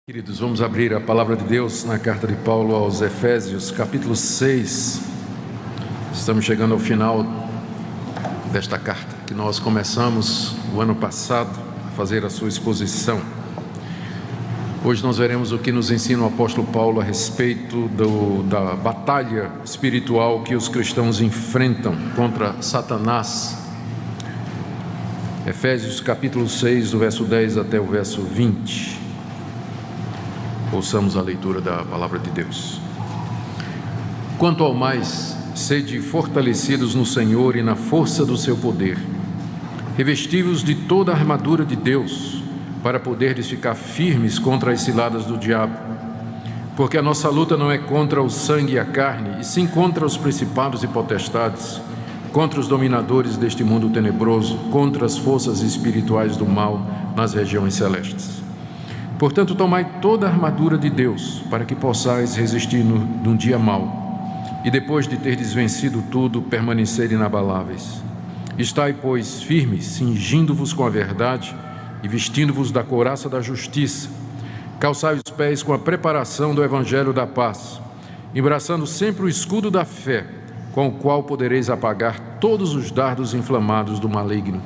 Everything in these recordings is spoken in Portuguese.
Queridos, vamos abrir a palavra de Deus na carta de Paulo aos Efésios, capítulo 6. Estamos chegando ao final desta carta, que nós começamos o ano passado a fazer a sua exposição. Hoje nós veremos o que nos ensina o apóstolo Paulo a respeito da batalha espiritual que os cristãos enfrentam contra Satanás. Efésios capítulo 6, do verso 10 até o verso 20. Ouçamos a leitura da palavra de Deus. Quanto ao mais, sede fortalecidos no Senhor e na força do seu poder. Revesti-vos de toda a armadura de Deus, para poderdes ficar firmes contra as ciladas do diabo. Porque a nossa luta não é contra o sangue e a carne, e sim contra os principados e potestades, contra os dominadores deste mundo tenebroso, contra as forças espirituais do mal nas regiões celestes. Portanto, tomai toda a armadura de Deus, para que possais resistir num dia mau, e depois de terdes vencido tudo, permanecer inabaláveis. Estai, pois, firmes, cingindo-vos com a verdade e vestindo-vos da couraça da justiça. Calçai os pés com a preparação do evangelho da paz, embraçando sempre o escudo da fé, com o qual podereis apagar todos os dardos inflamados do maligno.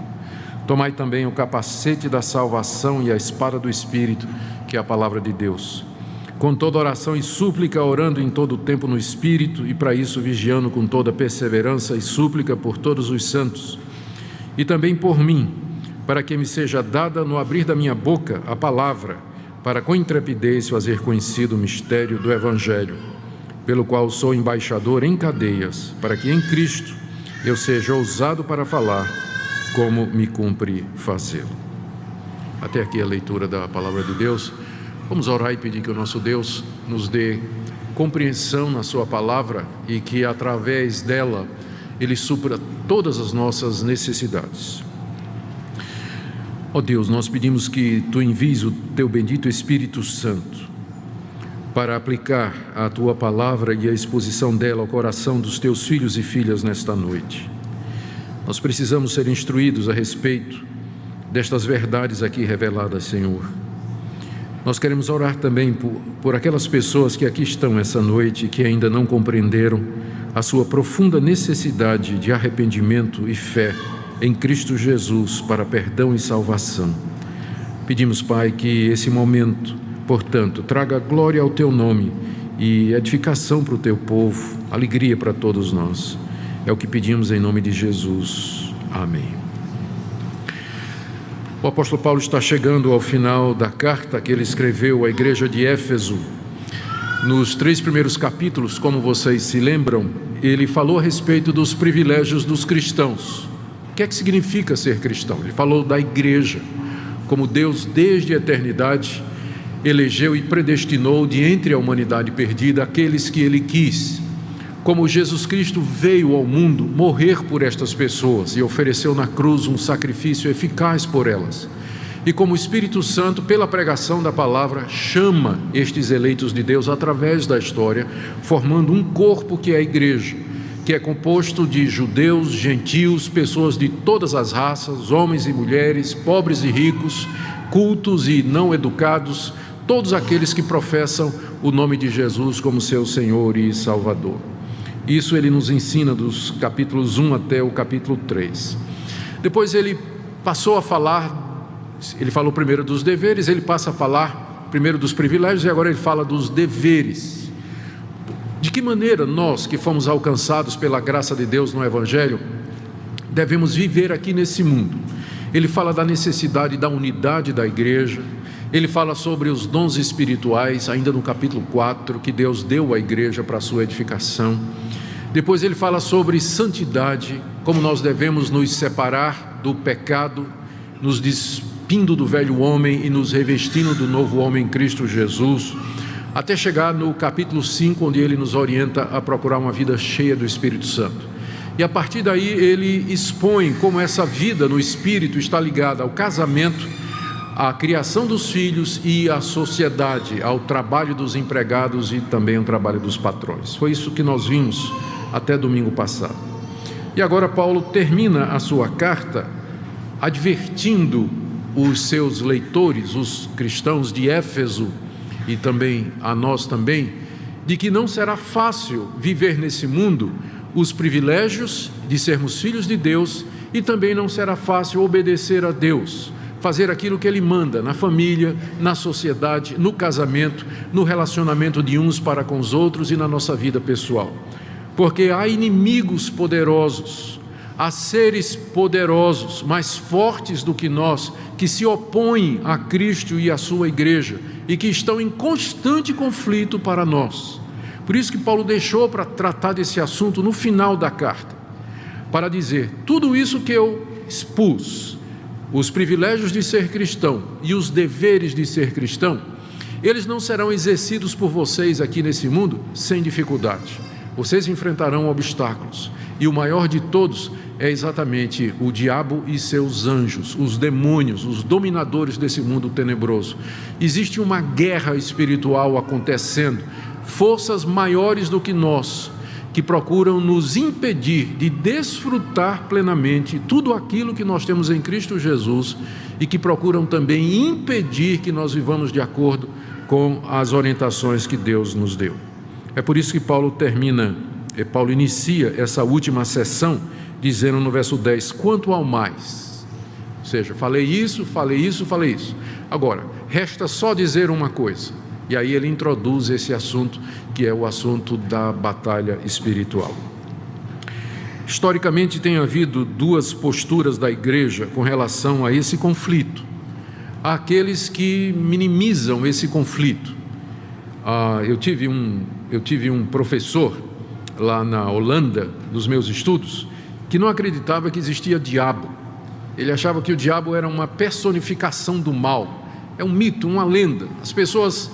Tomai também o capacete da salvação e a espada do Espírito, que é a palavra de Deus. Com toda oração e súplica, orando em todo o tempo no Espírito, e para isso vigiando com toda perseverança e súplica por todos os santos. E também por mim, para que me seja dada no abrir da minha boca a palavra, para com intrepidez fazer conhecido o mistério do Evangelho, pelo qual sou embaixador em cadeias, para que em Cristo eu seja ousado para falar, como me cumpre fazê-lo. Até aqui a leitura da palavra de Deus. Vamos orar e pedir que o nosso Deus nos dê compreensão na sua palavra e que através dela Ele supra todas as nossas necessidades. Ó Deus, nós pedimos que Tu envies o Teu bendito Espírito Santo para aplicar a Tua palavra e a exposição dela ao coração dos Teus filhos e filhas nesta noite. Nós precisamos ser instruídos a respeito destas verdades aqui reveladas, Senhor. Nós queremos orar também por aquelas pessoas que aqui estão essa noite e que ainda não compreenderam a sua profunda necessidade de arrependimento e fé em Cristo Jesus para perdão e salvação. Pedimos, Pai, que esse momento, portanto, traga glória ao Teu nome e edificação para o Teu povo, alegria para todos nós. É o que pedimos em nome de Jesus. Amém. O apóstolo Paulo está chegando ao final da carta que ele escreveu à igreja de Éfeso. Nos 3 primeiros capítulos, como vocês se lembram, ele falou a respeito dos privilégios dos cristãos. O que é que significa ser cristão? Ele falou da igreja, como Deus desde a eternidade elegeu e predestinou de entre a humanidade perdida aqueles que Ele quis. Como Jesus Cristo veio ao mundo morrer por estas pessoas e ofereceu na cruz um sacrifício eficaz por elas. E como o Espírito Santo, pela pregação da palavra, chama estes eleitos de Deus através da história, formando um corpo que é a igreja, que é composto de judeus, gentios, pessoas de todas as raças, homens e mulheres, pobres e ricos, cultos e não educados, todos aqueles que professam o nome de Jesus como seu Senhor e Salvador. Isso ele nos ensina dos capítulos 1 até o capítulo 3. Depois ele passou a falar, ele falou primeiro dos deveres, ele passa a falar primeiro dos privilégios e agora ele fala dos deveres. De que maneira nós, que fomos alcançados pela graça de Deus no Evangelho, devemos viver aqui nesse mundo? Ele fala da necessidade da unidade da igreja, ele fala sobre os dons espirituais, ainda no capítulo 4, que Deus deu à igreja para a sua edificação. Depois ele fala sobre santidade, como nós devemos nos separar do pecado, nos despindo do velho homem e nos revestindo do novo homem em Cristo Jesus, até chegar no capítulo 5, onde ele nos orienta a procurar uma vida cheia do Espírito Santo. E a partir daí ele expõe como essa vida no Espírito está ligada ao casamento, à criação dos filhos e à sociedade, ao trabalho dos empregados e também ao trabalho dos patrões. Foi isso que nós vimos até domingo passado. E agora Paulo termina a sua carta advertindo os seus leitores, os cristãos de Éfeso, e também a nós também, de que não será fácil viver nesse mundo os privilégios de sermos filhos de Deus, e também não será fácil obedecer a Deus, fazer aquilo que Ele manda na família, na sociedade, no casamento, no relacionamento de uns para com os outros e na nossa vida pessoal. Porque há inimigos poderosos, há seres poderosos, mais fortes do que nós, que se opõem a Cristo e à sua igreja e que estão em constante conflito para nós. Por isso que Paulo deixou para tratar desse assunto no final da carta, para dizer: tudo isso que eu expus, os privilégios de ser cristão e os deveres de ser cristão, eles não serão exercidos por vocês aqui nesse mundo sem dificuldade. Vocês enfrentarão obstáculos, e o maior de todos é exatamente o diabo e seus anjos, os demônios, os dominadores desse mundo tenebroso. Existe uma guerra espiritual acontecendo, forças maiores do que nós, que procuram nos impedir de desfrutar plenamente tudo aquilo que nós temos em Cristo Jesus, e que procuram também impedir que nós vivamos de acordo com as orientações que Deus nos deu. É por isso que Paulo inicia essa última sessão dizendo no verso 10, quanto ao mais. Ou seja, falei isso. Agora, resta só dizer uma coisa. E aí ele introduz esse assunto, que é o assunto da batalha espiritual. Historicamente tem havido duas posturas da igreja com relação a esse conflito. Há aqueles que minimizam esse conflito. Eu tive um professor lá na Holanda, nos meus estudos, que não acreditava que existia diabo. Ele achava que o diabo era uma personificação do mal. É um mito, uma lenda. As pessoas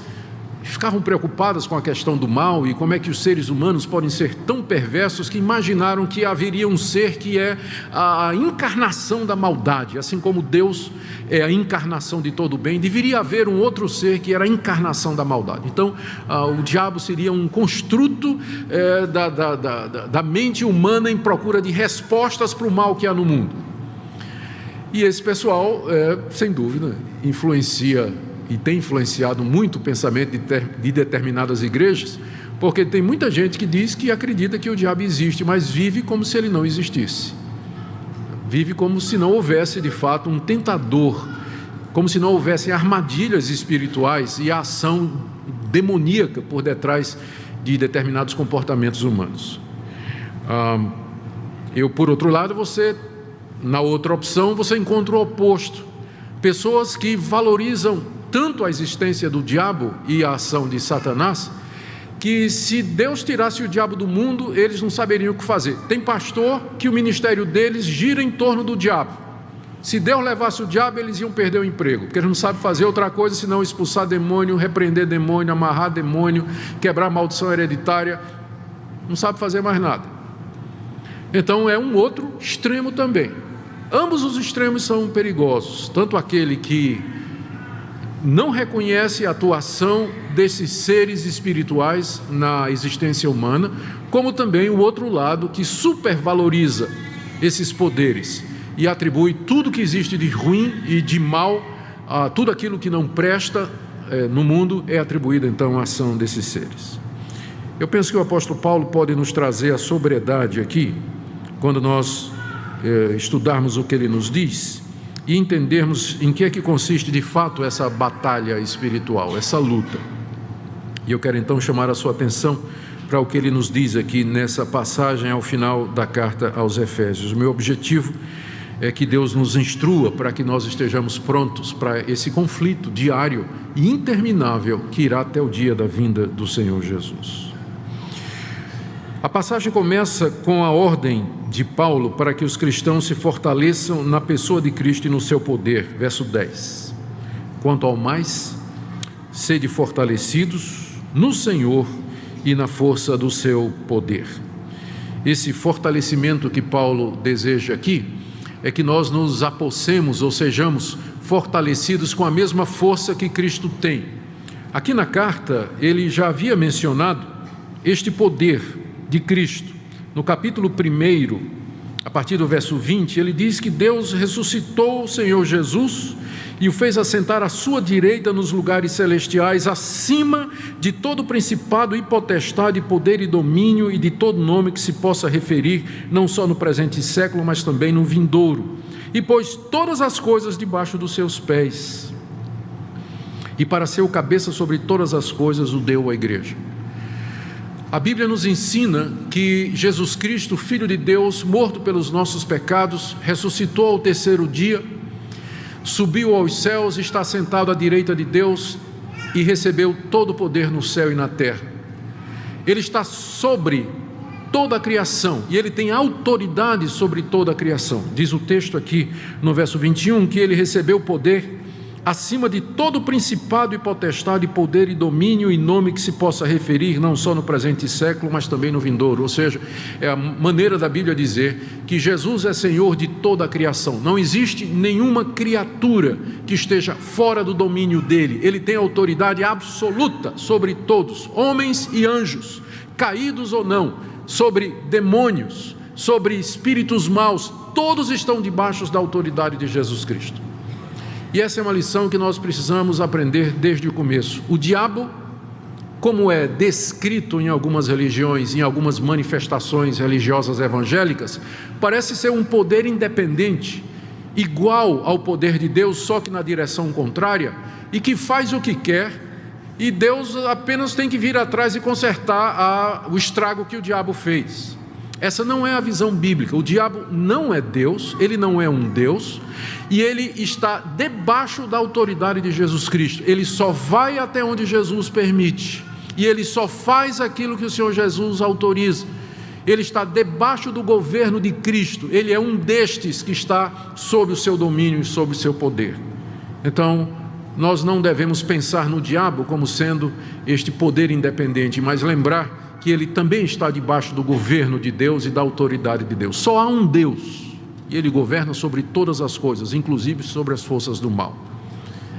ficavam preocupadas com a questão do mal e como é que os seres humanos podem ser tão perversos que imaginaram que haveria um ser que é a encarnação da maldade, assim como Deus é a encarnação de todo o bem, deveria haver um outro ser que era a encarnação da maldade. Então, o diabo seria um construto da mente humana em procura de respostas para o mal que há no mundo. E esse pessoal, sem dúvida, influencia e tem influenciado muito o pensamento de determinadas igrejas, porque tem muita gente que diz que acredita que o diabo existe, mas vive como se ele não existisse. Vive como se não houvesse de fato um tentador, como se não houvesse armadilhas espirituais e a ação demoníaca por detrás de determinados comportamentos humanos. Por outro lado, na outra opção, você encontra o oposto. Pessoas que valorizam tanto a existência do diabo e a ação de Satanás, que se Deus tirasse o diabo do mundo, eles não saberiam o que fazer. Tem pastor que o ministério deles gira em torno do diabo. Se Deus levasse o diabo, eles iam perder o emprego, porque eles não sabem fazer outra coisa senão expulsar demônio, repreender demônio, amarrar demônio, quebrar maldição hereditária. Não sabe fazer mais nada. Então é um outro extremo também. Ambos os extremos são perigosos, tanto aquele que não reconhece a atuação desses seres espirituais na existência humana, como também o outro lado que supervaloriza esses poderes e atribui tudo que existe de ruim e de mal, tudo aquilo que não presta no mundo é atribuído então à ação desses seres. Eu penso que o apóstolo Paulo pode nos trazer a sobriedade aqui, quando nós estudarmos o que ele nos diz e entendermos em que é que consiste de fato essa batalha espiritual, essa luta. E eu quero então chamar a sua atenção para o que ele nos diz aqui nessa passagem ao final da carta aos Efésios. O meu objetivo é que Deus nos instrua para que nós estejamos prontos para esse conflito diário e interminável que irá até o dia da vinda do Senhor Jesus. A passagem começa com a ordem de Paulo para que os cristãos se fortaleçam na pessoa de Cristo e no seu poder. Verso 10. Quanto ao mais, sede fortalecidos no Senhor e na força do seu poder. Esse fortalecimento que Paulo deseja aqui é que nós nos apossemos ou sejamos fortalecidos com a mesma força que Cristo tem. Aqui na carta ele já havia mencionado este poder de Cristo. No capítulo 1, a partir do verso 20, ele diz que Deus ressuscitou o Senhor Jesus e o fez assentar à sua direita nos lugares celestiais, acima de todo principado e potestade, poder e domínio, e de todo nome que se possa referir, não só no presente século, mas também no vindouro. E pôs todas as coisas debaixo dos seus pés, e para ser o cabeça sobre todas as coisas, o deu à igreja. A Bíblia nos ensina que Jesus Cristo, Filho de Deus, morto pelos nossos pecados, ressuscitou ao terceiro dia, subiu aos céus, está sentado à direita de Deus e recebeu todo o poder no céu e na terra. Ele está sobre toda a criação e ele tem autoridade sobre toda a criação. Diz o texto aqui no verso 21 que ele recebeu poder acima de todo principado e potestade, poder e domínio, e nome que se possa referir não só no presente século, mas também no vindouro. Ou seja, é a maneira da Bíblia dizer que Jesus é Senhor de toda a criação. Não existe nenhuma criatura que esteja fora do domínio dele. Ele tem autoridade absoluta sobre todos, homens e anjos, caídos ou não, sobre demônios, sobre espíritos maus. Todos estão debaixo da autoridade de Jesus Cristo. E essa é uma lição que nós precisamos aprender desde o começo. O diabo, como é descrito em algumas religiões, em algumas manifestações religiosas evangélicas, parece ser um poder independente, igual ao poder de Deus, só que na direção contrária, e que faz o que quer, e Deus apenas tem que vir atrás e consertar o estrago que o diabo fez. Essa não é a visão bíblica. O diabo não é Deus, ele não é um Deus, e ele está debaixo da autoridade de Jesus Cristo. Ele só vai até onde Jesus permite, e ele só faz aquilo que o Senhor Jesus autoriza. Ele está debaixo do governo de Cristo. Ele é um destes que está sob o seu domínio e sob o seu poder. Então, nós não devemos pensar no diabo como sendo este poder independente, mas lembrar que ele também está debaixo do governo de Deus e da autoridade de Deus. Só há um Deus, e ele governa sobre todas as coisas, inclusive sobre as forças do mal.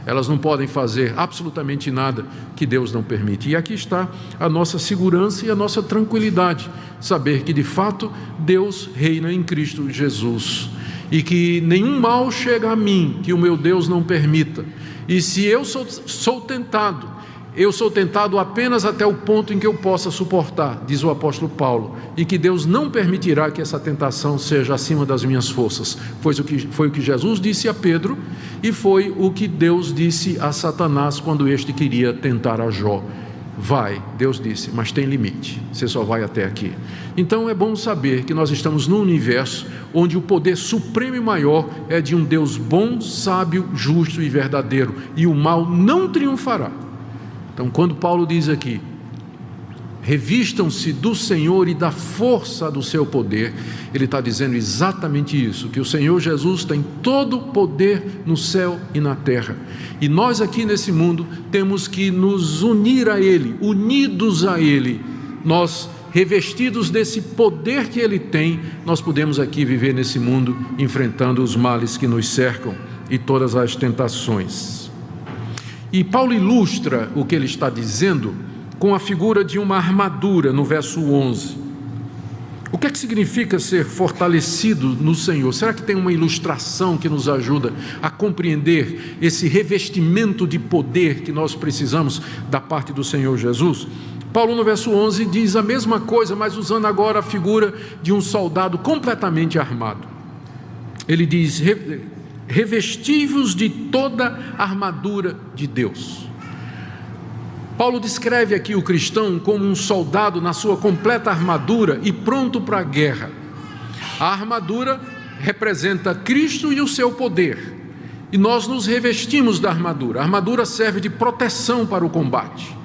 Elas não podem fazer absolutamente nada que Deus não permite. E aqui está a nossa segurança e a nossa tranquilidade, saber que de fato Deus reina em Cristo Jesus, e que nenhum mal chega a mim que o meu Deus não permita. E se eu sou tentado, eu sou tentado apenas até o ponto em que eu possa suportar, diz o apóstolo Paulo, e que Deus não permitirá que essa tentação seja acima das minhas forças. Foi o que Jesus disse a Pedro, e foi o que Deus disse a Satanás quando este queria tentar a Jó. Vai, Deus disse, mas tem limite, você só vai até aqui. Então é bom saber que nós estamos num universo onde o poder supremo e maior é de um Deus bom, sábio, justo e verdadeiro, e o mal não triunfará. Então, quando Paulo diz aqui, revistam-se do Senhor e da força do seu poder, ele está dizendo exatamente isso, que o Senhor Jesus tem todo o poder no céu e na terra, e nós aqui nesse mundo temos que nos unir a Ele, unidos a Ele. Nós, revestidos desse poder que Ele tem, nós podemos aqui viver nesse mundo, enfrentando os males que nos cercam e todas as tentações. E Paulo ilustra o que ele está dizendo com a figura de uma armadura no verso 11. O que é que significa ser fortalecido no Senhor? Será que tem uma ilustração que nos ajuda a compreender esse revestimento de poder que nós precisamos da parte do Senhor Jesus? Paulo no verso 11 diz a mesma coisa, mas usando agora a figura de um soldado completamente armado. Ele diz: revesti-vos de toda a armadura de Deus. Paulo descreve aqui o cristão como um soldado na sua completa armadura e pronto para a guerra. A armadura representa Cristo e o seu poder, e nós nos revestimos da armadura. A armadura serve de proteção para o combate.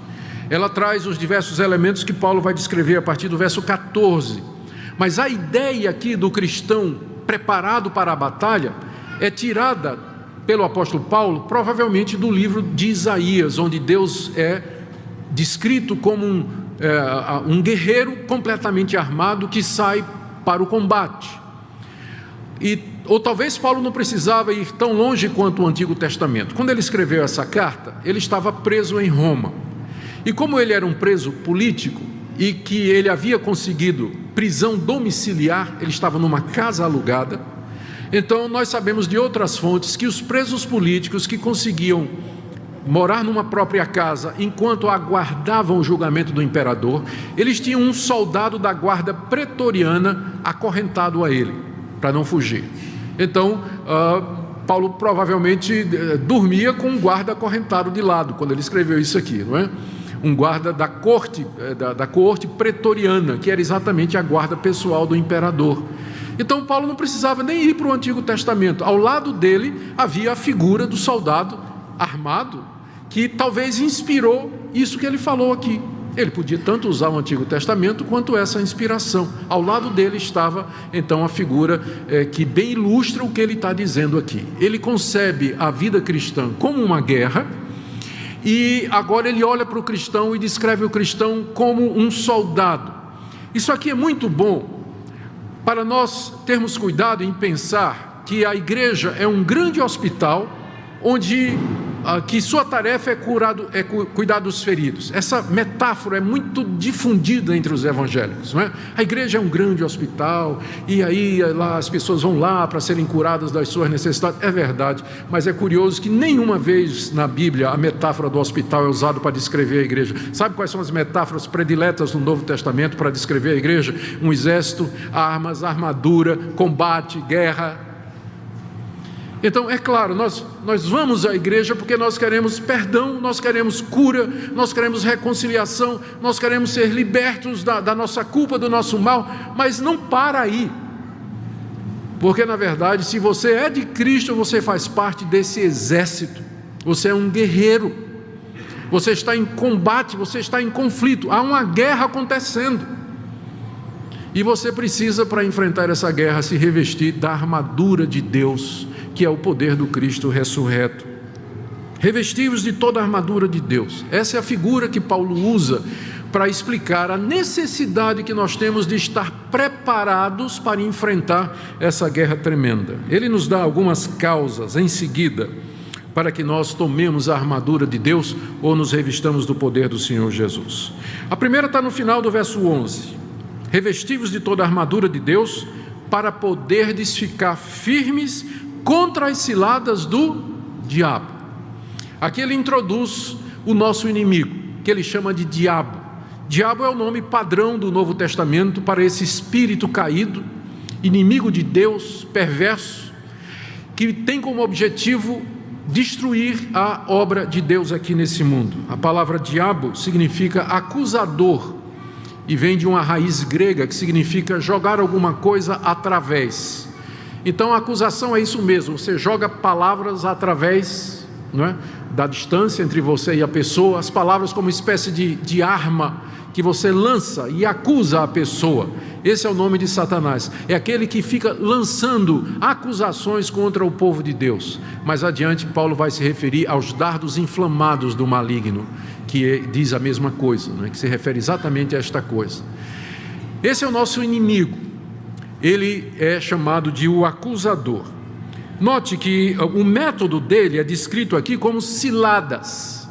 Ela traz os diversos elementos que Paulo vai descrever a partir do verso 14. Mas a ideia aqui do cristão preparado para a batalha é tirada pelo apóstolo Paulo, provavelmente do livro de Isaías, onde Deus é descrito como um guerreiro completamente armado que sai para o combate. Ou talvez Paulo não precisava ir tão longe quanto o Antigo Testamento. Quando ele escreveu essa carta, ele estava preso em Roma. E como ele era um preso político e que ele havia conseguido prisão domiciliar, ele estava numa casa alugada. Então nós sabemos de outras fontes que os presos políticos que conseguiam morar numa própria casa enquanto aguardavam o julgamento do imperador, eles tinham um soldado da guarda pretoriana acorrentado a ele, para não fugir. Então Paulo provavelmente dormia com um guarda acorrentado de lado, quando ele escreveu isso aqui, não é? Um guarda da corte pretoriana, que era exatamente a guarda pessoal do imperador. Então Paulo não precisava nem ir para o Antigo Testamento. Ao lado dele havia a figura do soldado armado, que talvez inspirou isso que ele falou aqui. Ele podia tanto usar o Antigo Testamento quanto essa inspiração. Ao lado dele estava então a figura que bem ilustra o que ele está dizendo aqui. Ele concebe a vida cristã como uma guerra, e agora ele olha para o cristão e descreve o cristão como um soldado. Isso aqui é muito bom para nós termos cuidado em pensar que a igreja é um grande hospital onde que sua tarefa é cuidar dos feridos. Essa metáfora é muito difundida entre os evangélicos, não é? A igreja é um grande hospital e aí lá as pessoas vão lá para serem curadas das suas necessidades. É verdade, mas é curioso que nenhuma vez na Bíblia a metáfora do hospital é usada para descrever a igreja. Sabe quais são as metáforas prediletas no Novo Testamento para descrever a igreja? Um exército, armas, armadura, combate, guerra. Então, é claro, nós vamos à igreja porque nós queremos perdão, nós queremos cura, nós queremos reconciliação, nós queremos ser libertos da nossa culpa, do nosso mal, mas não para aí. Porque, na verdade, se você é de Cristo, você faz parte desse exército, você é um guerreiro, você está em combate, você está em conflito, há uma guerra acontecendo. E você precisa, para enfrentar essa guerra, se revestir da armadura de Deus, que é o poder do Cristo ressurreto. Revestivos de toda a armadura de Deus. Essa é a figura que Paulo usa para explicar a necessidade que nós temos de estar preparados para enfrentar essa guerra tremenda. Ele nos dá algumas causas em seguida para que nós tomemos a armadura de Deus ou nos revistamos do poder do Senhor Jesus. A primeira está no final do verso 11. Revestivos de toda a armadura de Deus para poderdes ficar firmes contra as ciladas do diabo. Aqui ele introduz o nosso inimigo, que ele chama de diabo. Diabo é o nome padrão do Novo Testamento para esse espírito caído, inimigo de Deus, perverso, que tem como objetivo destruir a obra de Deus aqui nesse mundo. A palavra diabo significa acusador e vem de uma raiz grega que significa jogar alguma coisa através. Então a acusação é isso mesmo, você joga palavras através, não é, da distância entre você e a pessoa, as palavras como uma espécie de arma que você lança e acusa a pessoa. Esse é o nome de Satanás, é aquele que fica lançando acusações contra o povo de Deus. Mais adiante Paulo vai se referir aos dardos inflamados do maligno, que diz a mesma coisa, não é? Que se refere exatamente a esta coisa. Esse é o nosso inimigo. Ele é chamado de o acusador. Note que o método dele é descrito aqui como ciladas.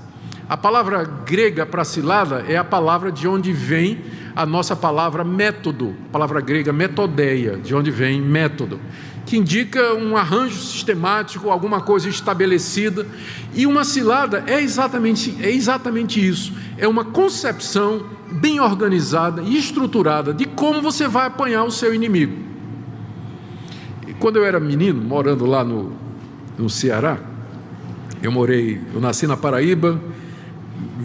A palavra grega para cilada é a palavra de onde vem a nossa palavra método, a palavra grega metodeia, de onde vem método, que indica um arranjo sistemático, alguma coisa estabelecida. E uma cilada é exatamente isso, é uma concepção bem organizada e estruturada de como você vai apanhar o seu inimigo. E quando eu era menino, morando lá no Ceará, eu nasci na Paraíba,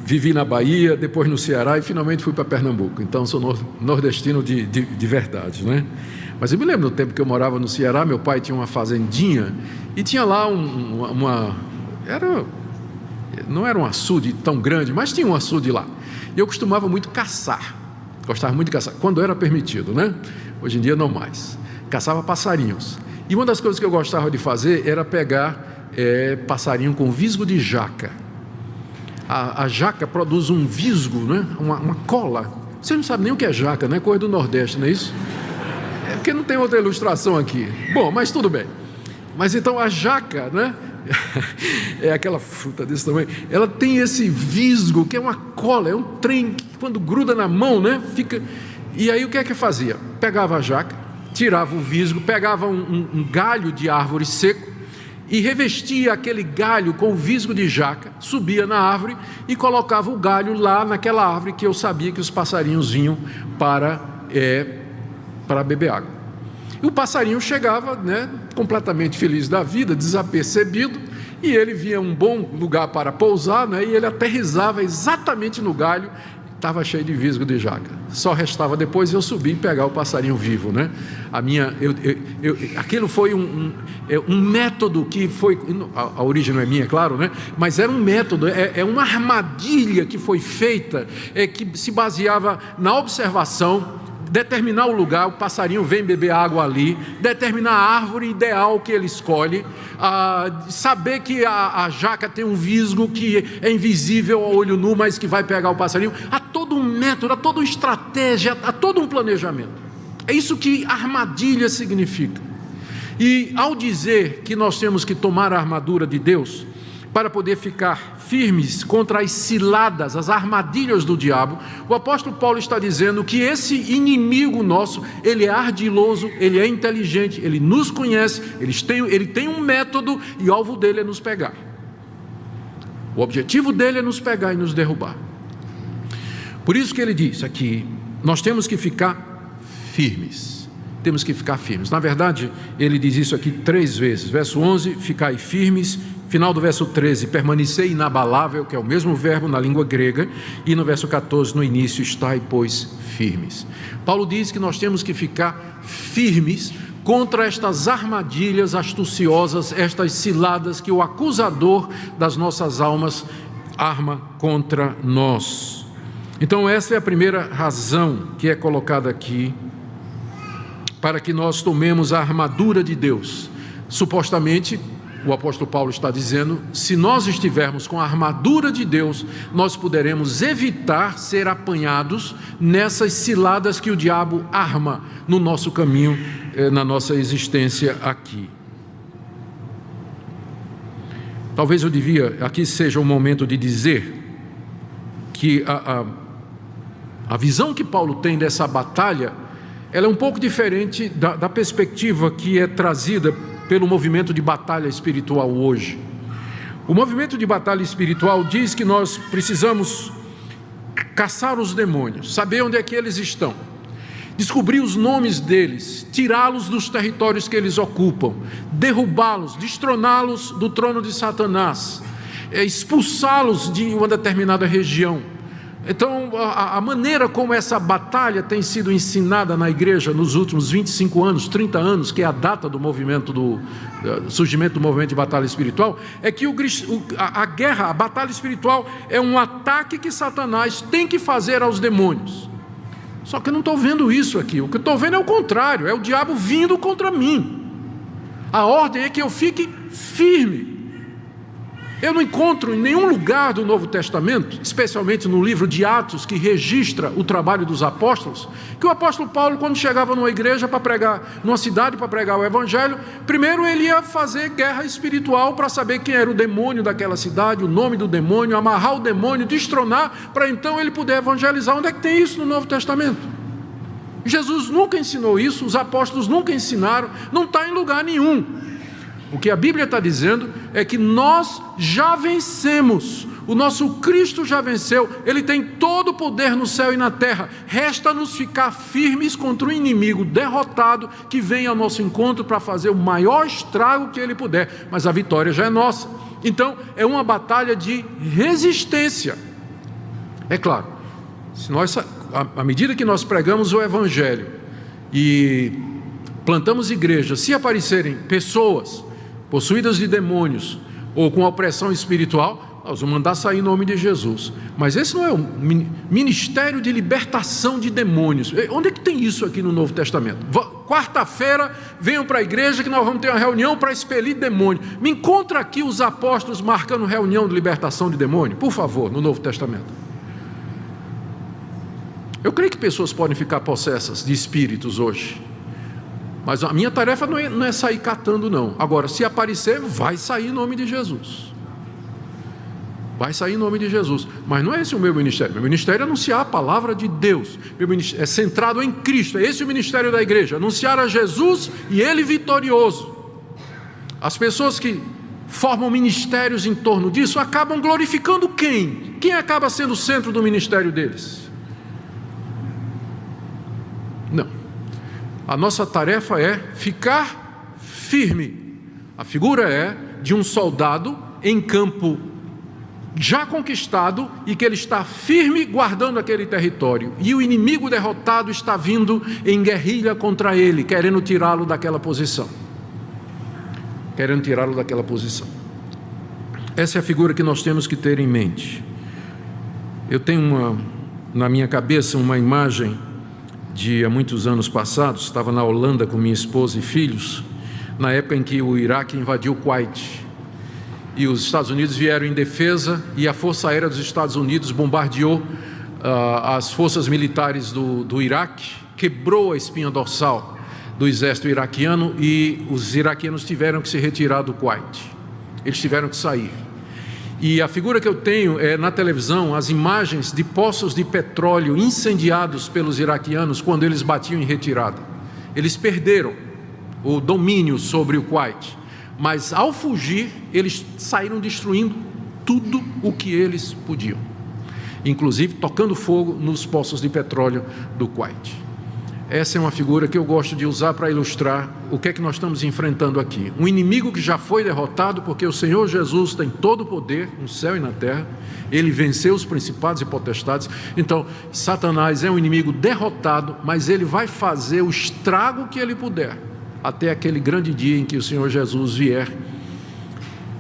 vivi na Bahia, depois no Ceará e finalmente fui para Pernambuco. Então sou nordestino de verdade, né? Mas eu me lembro do tempo que eu morava no Ceará, meu pai tinha uma fazendinha e tinha lá não era um açude tão grande, mas tinha um açude lá. E eu costumava muito caçar, gostava muito de caçar, quando era permitido, né? Hoje em dia não mais. Caçava passarinhos. E uma das coisas que eu gostava de fazer era pegar passarinho com visgo de jaca. A jaca produz um visgo, né? Uma cola. Você não sabe nem o que é jaca, né? Coisa do Nordeste, não é isso? É porque não tem outra ilustração aqui. Bom, mas tudo bem. Mas então a jaca, né? É aquela fruta desse tamanho. Ela tem esse visgo, que é uma cola, é um trem que quando gruda na mão, né? Fica. E aí o que é que fazia? Pegava a jaca, tirava o visgo, pegava um galho de árvore seco e revestia aquele galho com o visgo de jaca, subia na árvore e colocava o galho lá naquela árvore que eu sabia que os passarinhos vinham para beber água. E o passarinho chegava, completamente feliz da vida, desapercebido, e ele via um bom lugar para pousar, e ele aterrissava exatamente no galho. Estava cheio de visgo de jaca. Só restava depois eu subir e pegar o passarinho vivo, Aquilo foi um método que foi, a origem não é minha, claro, mas era um método, uma armadilha que foi feita, que se baseava na observação, determinar o lugar, o passarinho vem beber água ali, determinar a árvore ideal que ele escolhe, saber que a jaca tem um visgo que é invisível ao olho nu, mas que vai pegar o passarinho. Há todo um método, há toda uma estratégia, há todo um planejamento. É isso que armadilha significa. E ao dizer que nós temos que tomar a armadura de Deus para poder ficar firmes contra as ciladas, as armadilhas do diabo, o apóstolo Paulo está dizendo que esse inimigo nosso, ele é ardiloso, ele é inteligente, ele nos conhece, ele tem um método, e o alvo dele é nos pegar. O objetivo dele é nos pegar e nos derrubar. Por isso que ele diz aqui, nós temos que ficar firmes. Temos que ficar firmes. Na verdade, ele diz isso aqui 3 vezes. Verso 11, ficai firmes. Final do verso 13, permanecer inabalável, que é o mesmo verbo na língua grega. E no verso 14, no início, estai, pois, firmes. Paulo diz que nós temos que ficar firmes contra estas armadilhas astuciosas, estas ciladas que o acusador das nossas almas arma contra nós. Então essa é a primeira razão que é colocada aqui, para que nós tomemos a armadura de Deus. Supostamente, o apóstolo Paulo está dizendo, se nós estivermos com a armadura de Deus, nós poderemos evitar ser apanhados nessas ciladas que o diabo arma no nosso caminho, na nossa existência aqui. Talvez eu devia, aqui seja o momento de dizer que a visão que Paulo tem dessa batalha, ela é um pouco diferente da perspectiva que é trazida pelo movimento de batalha espiritual hoje. O movimento de batalha espiritual diz que nós precisamos caçar os demônios, saber onde é que eles estão, descobrir os nomes deles, tirá-los dos territórios que eles ocupam, derrubá-los, destroná-los do trono de Satanás, expulsá-los de uma determinada região. Então, a maneira como essa batalha tem sido ensinada na igreja nos últimos 25 anos, 30 anos, que é a data do movimento do surgimento do movimento de batalha espiritual, é que a guerra, a batalha espiritual é um ataque que Satanás tem que fazer aos demônios. Só que eu não estou vendo isso aqui, o que eu estou vendo é o contrário, é o diabo vindo contra mim. A ordem é que eu fique firme. Eu não encontro em nenhum lugar do Novo Testamento, especialmente no livro de Atos, que registra o trabalho dos apóstolos, que o apóstolo Paulo, quando chegava numa igreja para pregar, numa cidade para pregar o evangelho, primeiro ele ia fazer guerra espiritual para saber quem era o demônio daquela cidade, o nome do demônio, amarrar o demônio, destronar, para então ele poder evangelizar. Onde é que tem isso no Novo Testamento? Jesus nunca ensinou isso, os apóstolos nunca ensinaram, não está em lugar nenhum. O que a Bíblia está dizendo é que nós já vencemos, o nosso Cristo já venceu, Ele tem todo o poder no céu e na terra, resta-nos ficar firmes contra o inimigo derrotado que vem ao nosso encontro para fazer o maior estrago que ele puder, mas a vitória já é nossa. Então é uma batalha de resistência. É claro, se nós, à medida que nós pregamos o Evangelho e plantamos igrejas, se aparecerem pessoas possuídas de demônios ou com opressão espiritual, nós vamos mandar sair em nome de Jesus. Mas esse não é um ministério de libertação de demônios. Onde é que tem isso aqui no Novo Testamento? Quarta-feira venham para a igreja que nós vamos ter uma reunião para expelir demônio. Me encontra aqui os apóstolos marcando reunião de libertação de demônio, por favor, no Novo Testamento. Eu creio que pessoas podem ficar possessas de espíritos hoje, mas a minha tarefa não é sair catando, não. Agora, se aparecer, vai sair em nome de Jesus. vai sair em nome de Jesus. Mas não é esse o meu ministério. Meu ministério é anunciar a palavra de Deus. Meu ministério é centrado em Cristo. É esse o ministério da igreja, anunciar a Jesus e Ele vitorioso. As pessoas que formam ministérios em torno disso acabam glorificando quem? Quem acaba sendo o centro do ministério deles? Não. A nossa tarefa é ficar firme. A figura é de um soldado em campo já conquistado e que ele está firme guardando aquele território. E o inimigo derrotado está vindo em guerrilha contra ele, querendo tirá-lo daquela posição. Essa é a figura que nós temos que ter em mente. Eu tenho na minha cabeça uma imagem de há muitos anos passados. Estava na Holanda com minha esposa e filhos, na época em que o Iraque invadiu o Kuwait. E os Estados Unidos vieram em defesa e a Força Aérea dos Estados Unidos bombardeou as forças militares do Iraque, quebrou a espinha dorsal do exército iraquiano e os iraquianos tiveram que se retirar do Kuwait. Eles tiveram que sair. E a figura que eu tenho é na televisão as imagens de poços de petróleo incendiados pelos iraquianos quando eles batiam em retirada. Eles perderam o domínio sobre o Kuwait, mas ao fugir eles saíram destruindo tudo o que eles podiam, inclusive tocando fogo nos poços de petróleo do Kuwait. Essa é uma figura que eu gosto de usar para ilustrar o que é que nós estamos enfrentando aqui. Um inimigo que já foi derrotado, porque o Senhor Jesus tem todo o poder no céu e na terra. Ele venceu os principados e potestades. Então, Satanás é um inimigo derrotado, mas ele vai fazer o estrago que ele puder, até aquele grande dia em que o Senhor Jesus vier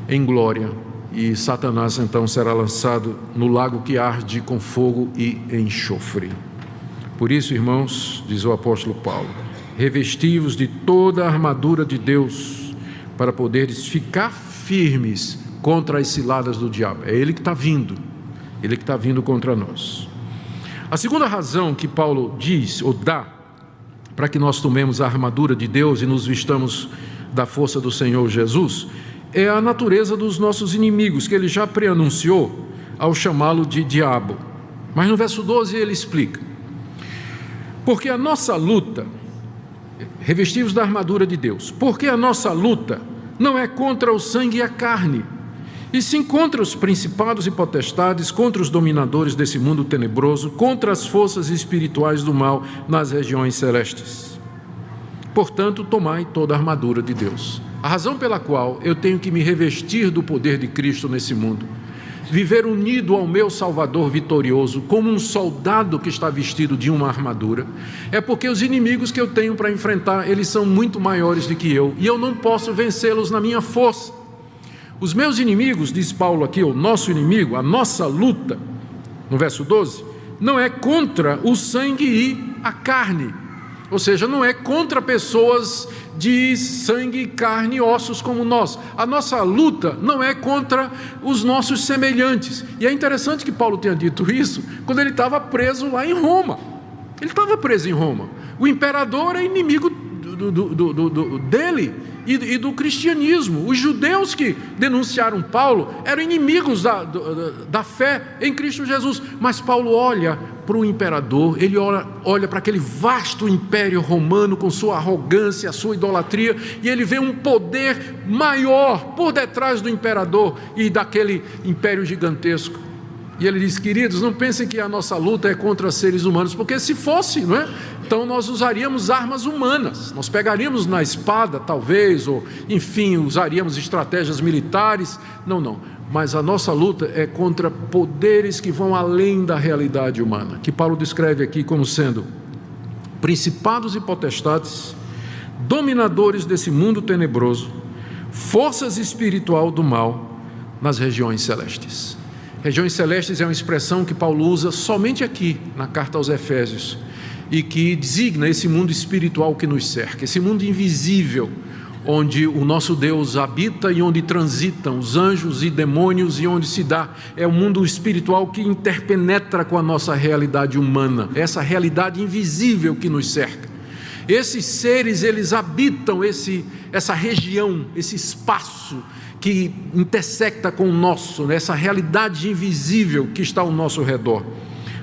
em glória. E Satanás então será lançado no lago que arde com fogo e enxofre. Por isso, irmãos, diz o apóstolo Paulo, revesti-vos de toda a armadura de Deus, para poderes ficar firmes contra as ciladas do diabo. É ele que está vindo, ele que está vindo contra nós. A segunda razão que Paulo diz, ou dá, para que nós tomemos a armadura de Deus e nos vistamos da força do Senhor Jesus, é a natureza dos nossos inimigos, que ele já preanunciou ao chamá-lo de diabo. Mas no verso 12 ele explica: porque a nossa luta, revestivos da armadura de Deus, porque a nossa luta não é contra o sangue e a carne, e sim contra os principados e potestades, contra os dominadores desse mundo tenebroso, contra as forças espirituais do mal nas regiões celestes. Portanto, tomai toda a armadura de Deus. A razão pela qual eu tenho que me revestir do poder de Cristo nesse mundo, viver unido ao meu Salvador vitorioso, como um soldado que está vestido de uma armadura, é porque os inimigos que eu tenho para enfrentar, eles são muito maiores do que eu, e eu não posso vencê-los na minha força. Os meus inimigos, diz Paulo aqui, o nosso inimigo, a nossa luta, no verso 12, não é contra o sangue e a carne, ou seja, não é contra pessoas de sangue, carne e ossos como nós. A nossa luta não é contra os nossos semelhantes. E é interessante que Paulo tenha dito isso quando ele estava preso lá em Roma. Ele estava preso em Roma. O imperador é inimigo dele e do cristianismo. Os judeus que denunciaram Paulo eram inimigos da fé em Cristo Jesus. Mas Paulo olha para o imperador, ele olha para aquele vasto império romano com sua arrogância, sua idolatria, e ele vê um poder maior por detrás do imperador e daquele império gigantesco. E ele diz: queridos, não pensem que a nossa luta é contra seres humanos, porque se fosse, não é? Então nós usaríamos armas humanas, nós pegaríamos na espada talvez, ou enfim, usaríamos estratégias militares. Não, mas a nossa luta é contra poderes que vão além da realidade humana, que Paulo descreve aqui como sendo principados e potestades, dominadores desse mundo tenebroso, forças espiritual do mal nas regiões celestes. Regiões celestes é uma expressão que Paulo usa somente aqui na carta aos Efésios, e que designa esse mundo espiritual que nos cerca, esse mundo invisível, onde o nosso Deus habita e onde transitam os anjos e demônios, e onde se dá, é o mundo espiritual que interpenetra com a nossa realidade humana, essa realidade invisível que nos cerca. Esses seres, eles habitam essa região, esse espaço que intersecta com o nosso, essa realidade invisível que está ao nosso redor.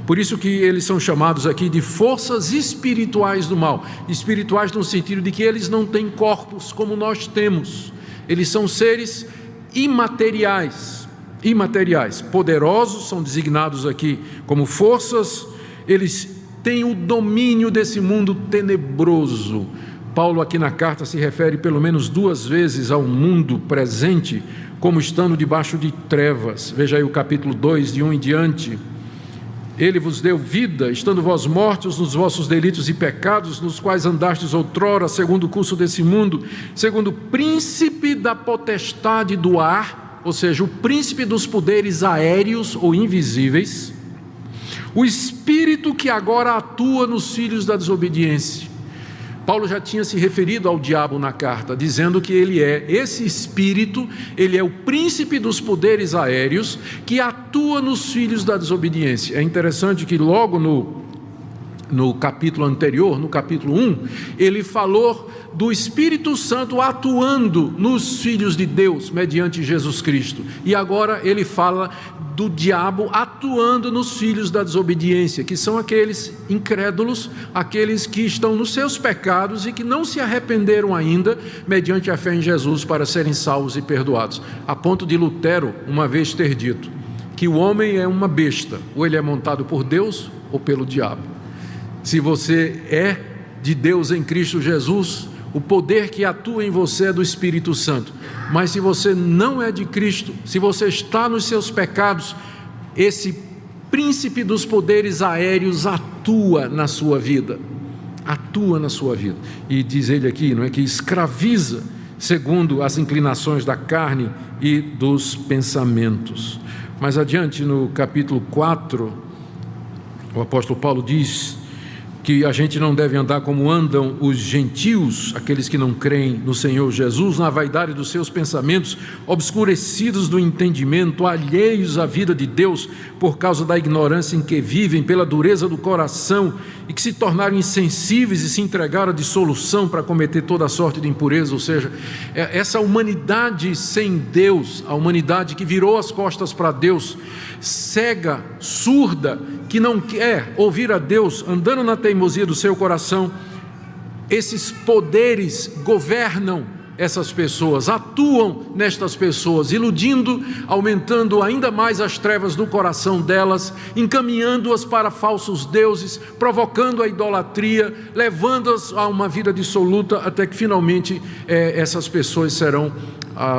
Por isso que eles são chamados aqui de forças espirituais do mal. Espirituais no sentido de que eles não têm corpos como nós temos. Eles são seres imateriais, poderosos, são designados aqui como forças. Eles têm o domínio desse mundo tenebroso. Paulo aqui na carta se refere pelo menos 2 vezes ao mundo presente como estando debaixo de trevas. Veja aí o capítulo 2, de 1 em diante. Ele vos deu vida, estando vós mortos nos vossos delitos e pecados, nos quais andastes outrora, segundo o curso desse mundo, segundo o príncipe da potestade do ar, ou seja, o príncipe dos poderes aéreos ou invisíveis, o espírito que agora atua nos filhos da desobediência. Paulo já tinha se referido ao diabo na carta, dizendo que ele é esse espírito, ele é o príncipe dos poderes aéreos que atua nos filhos da desobediência. É interessante que logo no capítulo anterior, no capítulo 1, ele falou do Espírito Santo atuando nos filhos de Deus, mediante Jesus Cristo. E agora ele fala do diabo atuando nos filhos da desobediência, que são aqueles incrédulos, aqueles que estão nos seus pecados e que não se arrependeram ainda, mediante a fé em Jesus, para serem salvos e perdoados. A ponto de Lutero uma vez ter dito que o homem é uma besta, ou ele é montado por Deus ou pelo diabo. Se você é de Deus em Cristo Jesus, o poder que atua em você é do Espírito Santo. Mas se você não é de Cristo, se você está nos seus pecados, esse príncipe dos poderes aéreos atua na sua vida. E diz ele aqui, não é, que escraviza segundo as inclinações da carne e dos pensamentos. Mais adiante, no capítulo 4, o apóstolo Paulo diz que a gente não deve andar como andam os gentios, aqueles que não creem no Senhor Jesus, na vaidade dos seus pensamentos, obscurecidos do entendimento, alheios à vida de Deus, por causa da ignorância em que vivem, pela dureza do coração, e que se tornaram insensíveis e se entregaram à dissolução para cometer toda a sorte de impureza. Ou seja, essa humanidade sem Deus, a humanidade que virou as costas para Deus, cega, surda, que não quer ouvir a Deus, andando na teimosia do seu coração, esses poderes governam essas pessoas, atuam nestas pessoas, iludindo, aumentando ainda mais as trevas do coração delas, encaminhando-as para falsos deuses, provocando a idolatria, levando-as a uma vida dissoluta, até que finalmente essas pessoas serão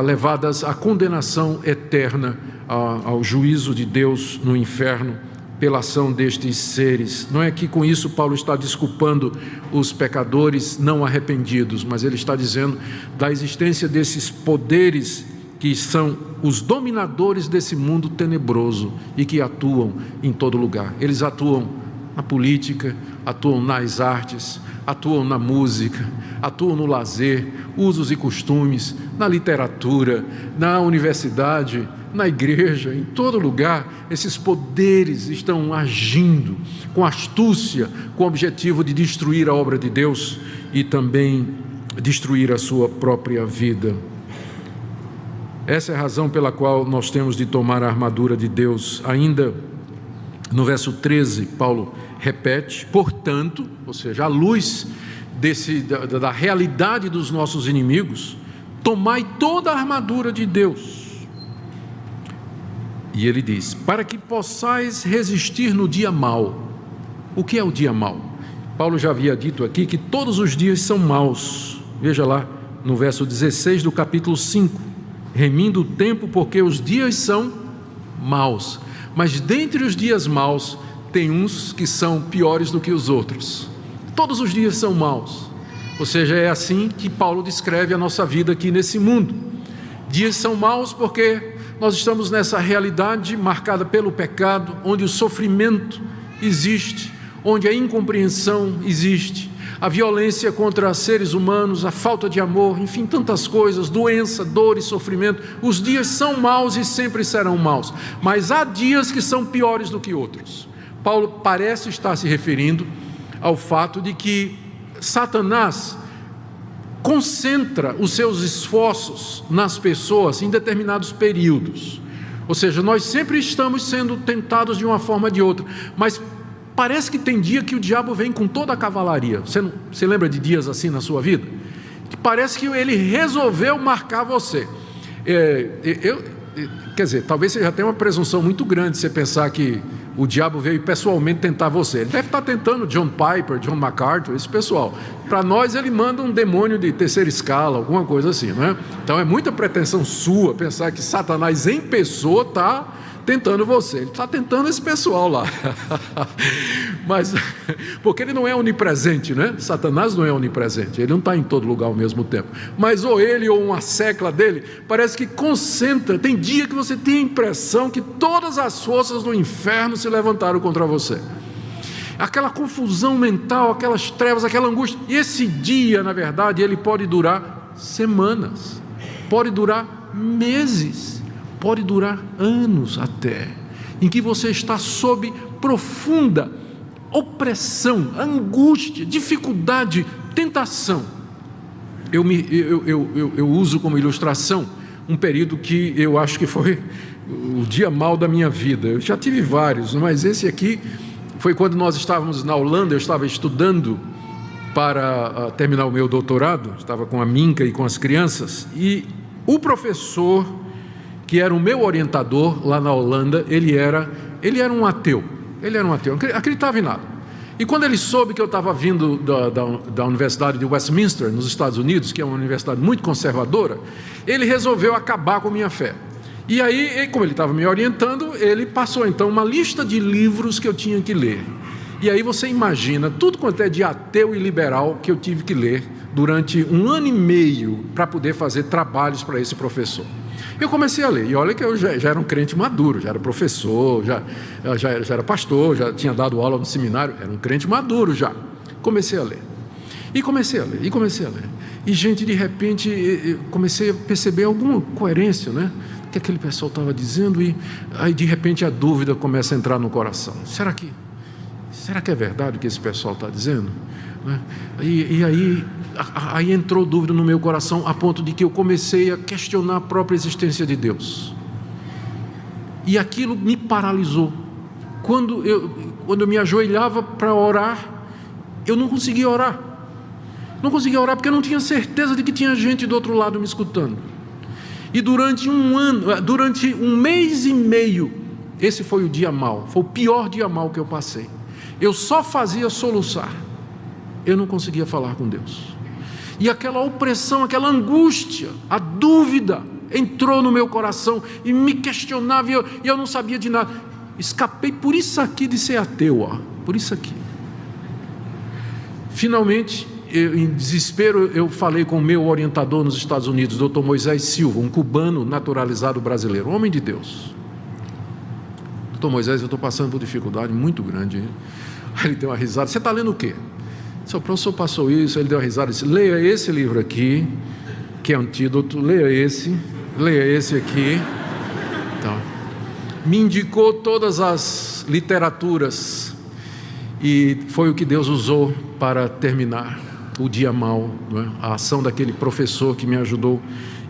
levadas à condenação eterna, ao juízo de Deus no inferno, pela ação destes seres. Não é que com isso Paulo está desculpando os pecadores não arrependidos, mas ele está dizendo da existência desses poderes que são os dominadores desse mundo tenebroso e que atuam em todo lugar. Eles atuam na política, atuam nas artes, atuam na música, atuam no lazer, usos e costumes, na literatura, na universidade, na igreja, em todo lugar. Esses poderes estão agindo com astúcia, com o objetivo de destruir a obra de Deus e também destruir a sua própria vida. Essa é a razão pela qual nós temos de tomar a armadura de Deus. Ainda no verso 13, Paulo repete: portanto, ou seja, à luz da realidade dos nossos inimigos, tomai toda a armadura de Deus. E ele diz: para que possais resistir no dia mau. O que é o dia mau? Paulo já havia dito aqui que todos os dias são maus. Veja lá no verso 16 do capítulo 5: remindo o tempo, porque os dias são maus. Mas dentre os dias maus, tem uns que são piores do que os outros. Todos os dias são maus. Ou seja, é assim que Paulo descreve a nossa vida aqui nesse mundo. Dias são maus porque nós estamos nessa realidade marcada pelo pecado, onde o sofrimento existe, onde a incompreensão existe, a violência contra seres humanos, a falta de amor, enfim, tantas coisas, doença, dor e sofrimento. Os dias são maus e sempre serão maus, mas há dias que são piores do que outros. Paulo parece estar se referindo ao fato de que Satanás concentra os seus esforços nas pessoas em determinados períodos. Ou seja, nós sempre estamos sendo tentados de uma forma ou de outra, mas parece que tem dia que o diabo vem com toda a cavalaria. Você lembra de dias assim na sua vida? Que parece que ele resolveu marcar você. Quer dizer, talvez você já tenha uma presunção muito grande você pensar que o diabo veio pessoalmente tentar você. Ele deve estar tentando John Piper, John MacArthur, esse pessoal. Para nós ele manda um demônio de terceira escala, alguma coisa assim, não é? Então é muita pretensão sua pensar que Satanás em pessoa está tentando você. Ele está tentando esse pessoal lá. Mas, porque ele não é onipresente, né? Satanás não é onipresente, ele não está em todo lugar ao mesmo tempo. Mas ou ele ou uma secla dele, parece que concentra. Tem dia que você tem a impressão que todas as forças do inferno se levantaram contra você. Aquela confusão mental, aquelas trevas, aquela angústia. E esse dia, na verdade, ele pode durar semanas, pode durar meses, pode durar anos até, em que você está sob profunda opressão, angústia, dificuldade, tentação. Eu uso como ilustração um período que eu acho que foi o dia mau da minha vida. Eu já tive vários, mas esse aqui foi quando nós estávamos na Holanda. Eu estava estudando para terminar o meu doutorado, estava com a Minka e com as crianças, e o professor que era o meu orientador lá na Holanda, ele era um ateu. Ele era um ateu, não acreditava em nada. E quando ele soube que eu estava vindo da Universidade de Westminster, nos Estados Unidos, que é uma universidade muito conservadora, ele resolveu acabar com a minha fé. E aí, como ele estava me orientando, ele passou então uma lista de livros que eu tinha que ler. E aí você imagina tudo quanto é de ateu e liberal que eu tive que ler durante 1 ano e meio para poder fazer trabalhos para esse professor. Eu comecei a ler, e olha que eu já era um crente maduro, já era professor, já era pastor, já tinha dado aula no seminário, era um crente maduro já. Comecei a ler, e comecei a ler. E, gente, de repente, eu comecei a perceber alguma coerência, né? O que aquele pessoal estava dizendo, e aí, de repente, a dúvida começa a entrar no coração. Será que é verdade o que esse pessoal está dizendo? E aí entrou dúvida no meu coração, a ponto de que eu comecei a questionar a própria existência de Deus. E aquilo me paralisou. Quando eu me ajoelhava para orar, eu não conseguia orar. Não conseguia orar porque eu não tinha certeza de que tinha gente do outro lado me escutando. E durante 1 mês e meio, esse foi o dia mau, foi o pior dia mau que eu passei. Eu só fazia soluçar. Eu não conseguia falar com Deus. E aquela opressão, aquela angústia, a dúvida entrou no meu coração e me questionava, e eu não sabia de nada. Escapei por isso aqui de ser ateu, por isso aqui. Finalmente, em desespero, eu falei com o meu orientador nos Estados Unidos, Dr. Moisés Silva, um cubano naturalizado brasileiro, um homem de Deus. Dr. Moisés, eu estou passando por dificuldade muito grande. Hein? Aí ele deu uma risada. Você está lendo o quê? O professor passou isso, ele deu uma risada e disse: leia esse livro aqui, que é antídoto, leia esse aqui. Então, me indicou todas as literaturas, e foi o que Deus usou para terminar o dia mau, não é? A ação daquele professor que me ajudou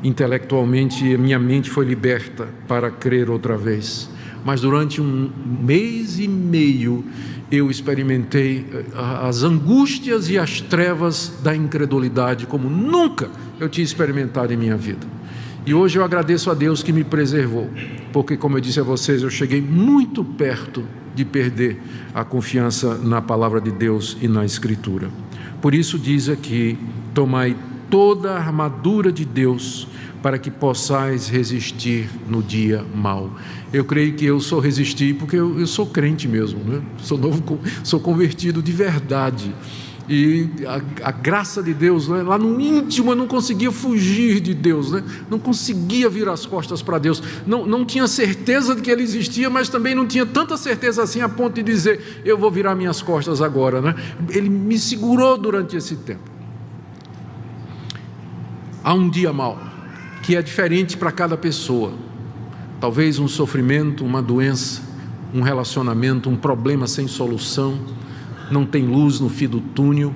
intelectualmente, e minha mente foi liberta para crer outra vez. Mas durante 1 mês e meio eu experimentei as angústias e as trevas da incredulidade como nunca eu tinha experimentado em minha vida. E hoje eu agradeço a Deus que me preservou, porque, como eu disse a vocês, eu cheguei muito perto de perder a confiança na palavra de Deus e na Escritura. Por isso diz aqui: tomai toda a armadura de Deus, para que possais resistir no dia mau. Eu creio que eu só resisti porque eu sou crente mesmo, né? Sou convertido de verdade. E a graça de Deus, né? Lá no íntimo eu não conseguia fugir de Deus, né? Não conseguia virar as costas para Deus. Não tinha certeza de que Ele existia, mas também não tinha tanta certeza assim a ponto de dizer: eu vou virar minhas costas agora, né? Ele me segurou durante esse tempo. Há um dia mau que é diferente para cada pessoa. Talvez um sofrimento, uma doença, um relacionamento, um problema sem solução, não tem luz no fim do túnel,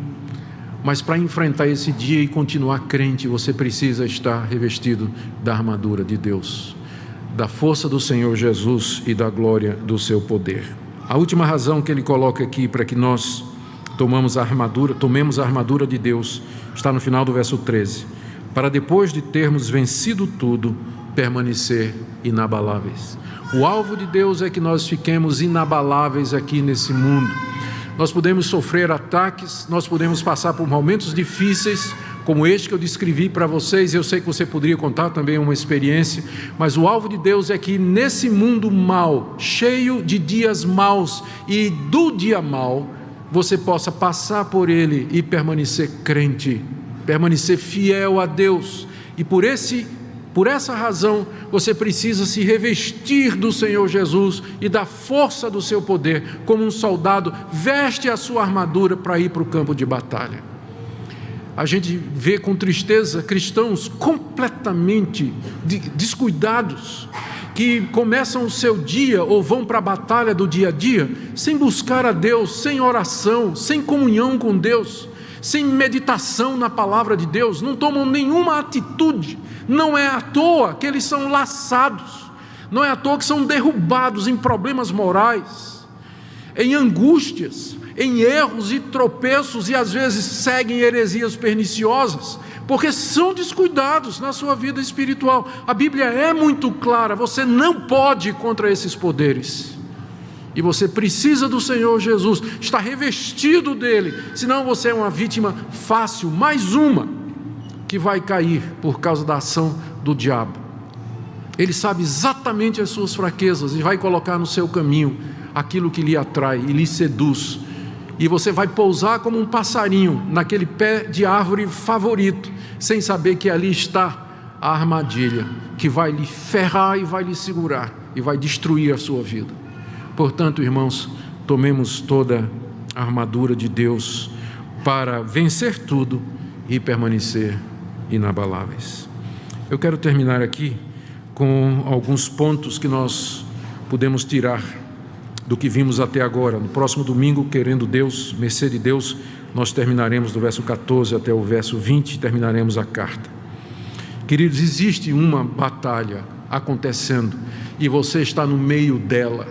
Mas para enfrentar esse dia e continuar crente, você precisa estar revestido da armadura de Deus, da força do Senhor Jesus e da glória do seu poder. A última razão que ele coloca aqui para que nós tomemos a armadura de Deus, está no final do verso 13. Para depois de termos vencido tudo, permanecer inabaláveis. O alvo de Deus é que nós fiquemos inabaláveis aqui nesse mundo. Nós podemos sofrer ataques, nós podemos passar por momentos difíceis, como este que eu descrevi para vocês. Eu sei que você poderia contar também uma experiência, mas o alvo de Deus é que nesse mundo mau, cheio de dias maus e do dia mau, você possa passar por ele e permanecer crente, permanecer fiel a Deus. E por essa razão, você precisa se revestir do Senhor Jesus e da força do seu poder. Como um soldado veste a sua armadura para ir para o campo de batalha. A gente vê com tristeza cristãos completamente descuidados, que começam o seu dia ou vão para a batalha do dia a dia sem buscar a Deus, sem oração, sem comunhão com Deus, sem meditação na palavra de Deus, não tomam nenhuma atitude. Não é à toa que eles são laçados, não é à toa que são derrubados em problemas morais, em angústias, em erros e tropeços, e às vezes seguem heresias perniciosas, porque são descuidados na sua vida espiritual. A Bíblia é muito clara: você não pode ir contra esses poderes, e você precisa do Senhor Jesus, está revestido dele, senão você é uma vítima fácil, mais uma, que vai cair por causa da ação do diabo. Ele sabe exatamente as suas fraquezas e vai colocar no seu caminho aquilo que lhe atrai e lhe seduz, e você vai pousar como um passarinho naquele pé de árvore favorito, sem saber que ali está a armadilha que vai lhe ferrar e vai lhe segurar e vai destruir a sua vida. Portanto, irmãos, tomemos toda a armadura de Deus para vencer tudo e permanecer inabaláveis. Eu quero terminar aqui com alguns pontos que nós podemos tirar do que vimos até agora. No próximo domingo, querendo Deus, mercê de Deus, nós terminaremos do verso 14 até o verso 20, terminaremos a carta. Queridos, existe uma batalha acontecendo e você está no meio dela.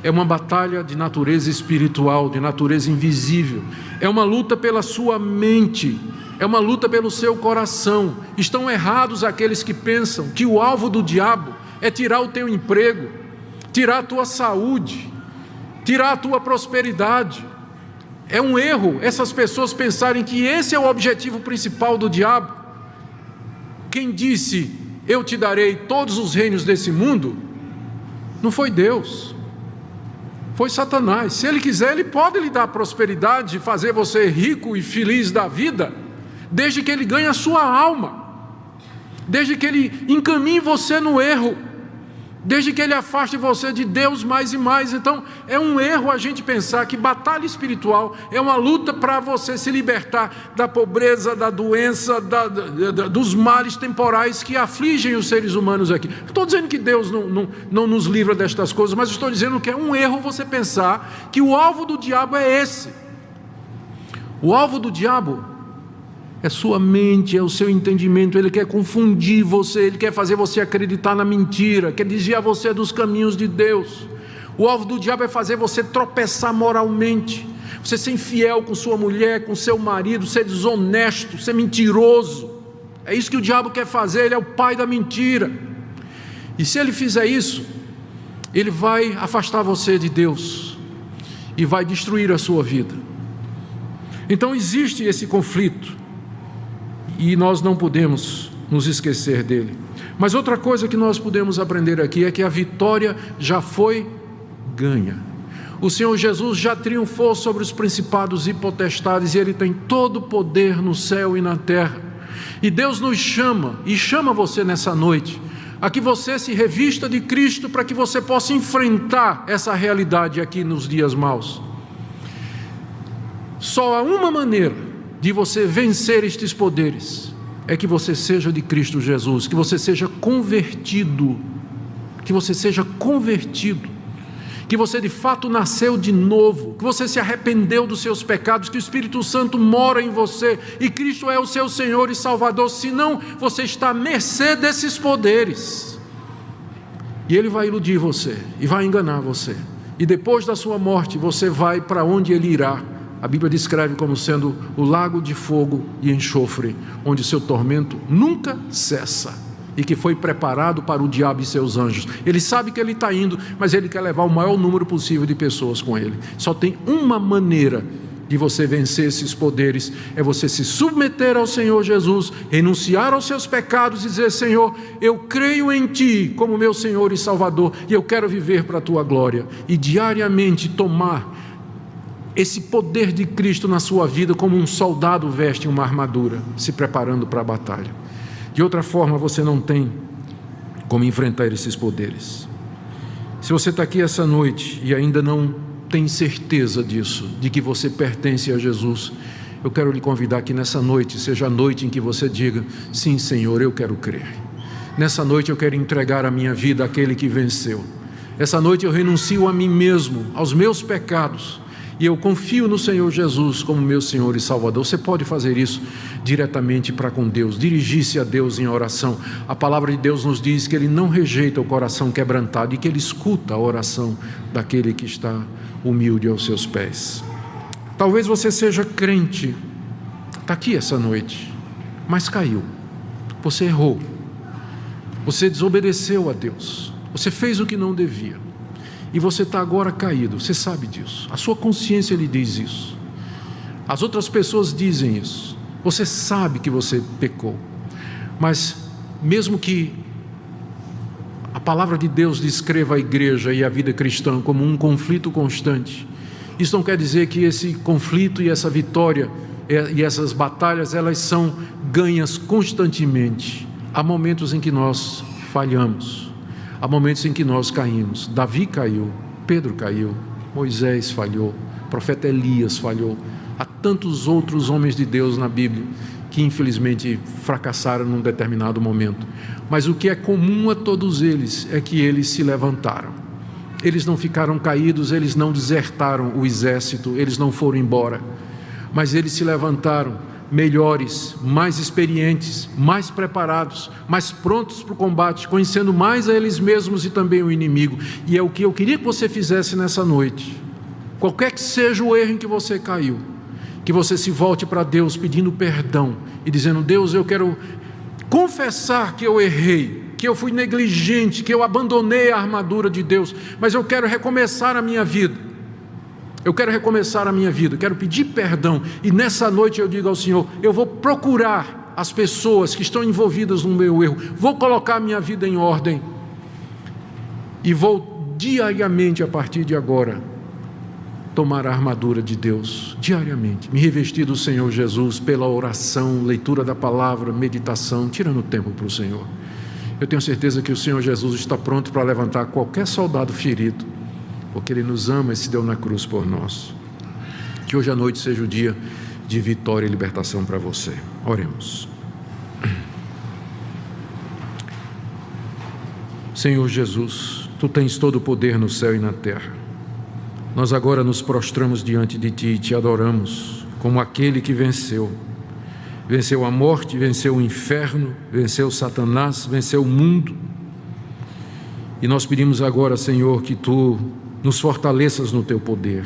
É uma batalha de natureza espiritual, de natureza invisível. É uma luta pela sua mente, é uma luta pelo seu coração. Estão errados aqueles que pensam que o alvo do diabo é tirar o teu emprego, tirar a tua saúde, tirar a tua prosperidade. É um erro essas pessoas pensarem que esse é o objetivo principal do diabo. Quem disse, eu te darei todos os reinos desse mundo, não foi Deus, foi Satanás. Se ele quiser, ele pode lhe dar prosperidade, fazer você rico e feliz da vida, desde que ele ganhe a sua alma, desde que ele encaminhe você no erro, desde que ele afaste você de Deus mais e mais. Então é um erro a gente pensar que batalha espiritual é uma luta para você se libertar da pobreza, da doença, dos males temporais que afligem os seres humanos aqui. Estou dizendo que Deus não nos livra destas coisas, mas estou dizendo que é um erro você pensar que o alvo do diabo é esse. O alvo do diabo é sua mente, é o seu entendimento. Ele quer confundir você, ele quer fazer você acreditar na mentira, quer desviar você dos caminhos de Deus. O alvo do diabo é fazer você tropeçar moralmente, você ser infiel com sua mulher, com seu marido, ser desonesto, ser mentiroso. É isso que o diabo quer fazer, ele é o pai da mentira. E se ele fizer isso, ele vai afastar você de Deus e vai destruir a sua vida. Então existe esse conflito, e nós não podemos nos esquecer dele. Mas outra coisa que nós podemos aprender aqui é que a vitória já foi ganha. O Senhor Jesus já triunfou sobre os principados e potestades, e Ele tem todo o poder no céu e na terra. E Deus nos chama, e chama você nessa noite, a que você se revista de Cristo, para que você possa enfrentar essa realidade aqui nos dias maus. Só há uma maneira de você vencer estes poderes, é que você seja de Cristo Jesus, que você seja convertido, que você de fato nasceu de novo, que você se arrependeu dos seus pecados, que o Espírito Santo mora em você e Cristo é o seu Senhor e Salvador, senão você está à mercê desses poderes. E ele vai iludir você e vai enganar você. E depois da sua morte você vai para onde ele irá. A Bíblia descreve como sendo o lago de fogo e enxofre, onde seu tormento nunca cessa e que foi preparado para o diabo e seus anjos. Ele sabe que ele está indo, mas ele quer levar o maior número possível de pessoas com ele. Só tem uma maneira de você vencer esses poderes, é você se submeter ao Senhor Jesus, renunciar aos seus pecados e dizer: Senhor, eu creio em Ti como meu Senhor e Salvador, e eu quero viver para a Tua glória, e diariamente tomar esse poder de Cristo na sua vida como um soldado veste uma armadura, se preparando para a batalha. De outra forma, você não tem como enfrentar esses poderes. Se você está aqui essa noite e ainda não tem certeza disso, de que você pertence a Jesus, eu quero lhe convidar que nessa noite seja a noite em que você diga: sim, Senhor, eu quero crer. Nessa noite eu quero entregar a minha vida àquele que venceu. Essa noite eu renuncio a mim mesmo, aos meus pecados, e eu confio no Senhor Jesus como meu Senhor e Salvador. Você pode fazer isso diretamente para com Deus, dirigir-se a Deus em oração. A palavra de Deus nos diz que Ele não rejeita o coração quebrantado e que Ele escuta a oração daquele que está humilde aos seus pés. Talvez você seja crente, está aqui essa noite, mas caiu. Você errou, você desobedeceu a Deus, você fez o que não devia. E você está agora caído, você sabe disso, a sua consciência lhe diz isso, as outras pessoas dizem isso, você sabe que você pecou, mas mesmo que a palavra de Deus descreva a igreja e a vida cristã como um conflito constante, isso não quer dizer que esse conflito e essa vitória e essas batalhas, elas são ganhas constantemente. Há momentos em que nós falhamos, há momentos em que nós caímos. Davi caiu, Pedro caiu, Moisés falhou, o profeta Elias falhou. Há tantos outros homens de Deus na Bíblia que infelizmente fracassaram num determinado momento. Mas o que é comum a todos eles é que eles se levantaram. Eles não ficaram caídos, eles não desertaram o exército, eles não foram embora. Mas eles se levantaram melhores, mais experientes, mais preparados, mais prontos para o combate, conhecendo mais a eles mesmos e também o inimigo. E é o que eu queria que você fizesse nessa noite. Qualquer que seja o erro em que você caiu, que você se volte para Deus pedindo perdão e dizendo: Deus, eu quero confessar que eu errei, que eu fui negligente, que eu abandonei a armadura de Deus, mas eu quero recomeçar a minha vida. Eu quero recomeçar a minha vida, quero pedir perdão, e nessa noite eu digo ao Senhor: eu vou procurar as pessoas que estão envolvidas no meu erro, vou colocar a minha vida em ordem, e vou diariamente, a partir de agora, tomar a armadura de Deus, diariamente, me revestir do Senhor Jesus, pela oração, leitura da palavra, meditação, tirando tempo para o Senhor. Eu tenho certeza que o Senhor Jesus está pronto para levantar qualquer soldado ferido, porque Ele nos ama e se deu na cruz por nós. Que hoje à noite seja o dia de vitória e libertação para você. Oremos. Senhor Jesus, Tu tens todo o poder no céu e na terra. Nós agora nos prostramos diante de Ti e Te adoramos como aquele que venceu. Venceu a morte, venceu o inferno, venceu Satanás, venceu o mundo. E nós pedimos agora, Senhor, que Tu nos fortaleças no Teu poder.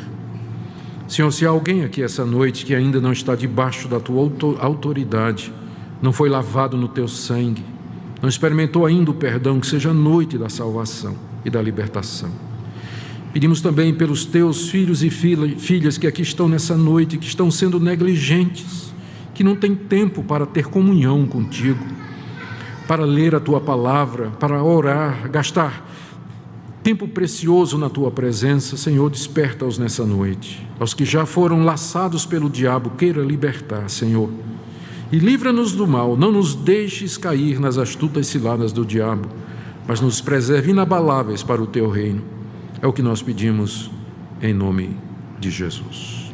Senhor, se há alguém aqui essa noite que ainda não está debaixo da Tua autoridade, não foi lavado no Teu sangue, não experimentou ainda o perdão, que seja a noite da salvação e da libertação. Pedimos também pelos Teus filhos e filhas que aqui estão nessa noite, que estão sendo negligentes, que não têm tempo para ter comunhão contigo, para ler a Tua palavra, para orar, gastar tempo precioso na Tua presença. Senhor, desperta-os nessa noite. Aos que já foram laçados pelo diabo, queira libertar, Senhor. E livra-nos do mal, não nos deixes cair nas astutas ciladas do diabo, mas nos preserve inabaláveis para o Teu reino. É o que nós pedimos em nome de Jesus.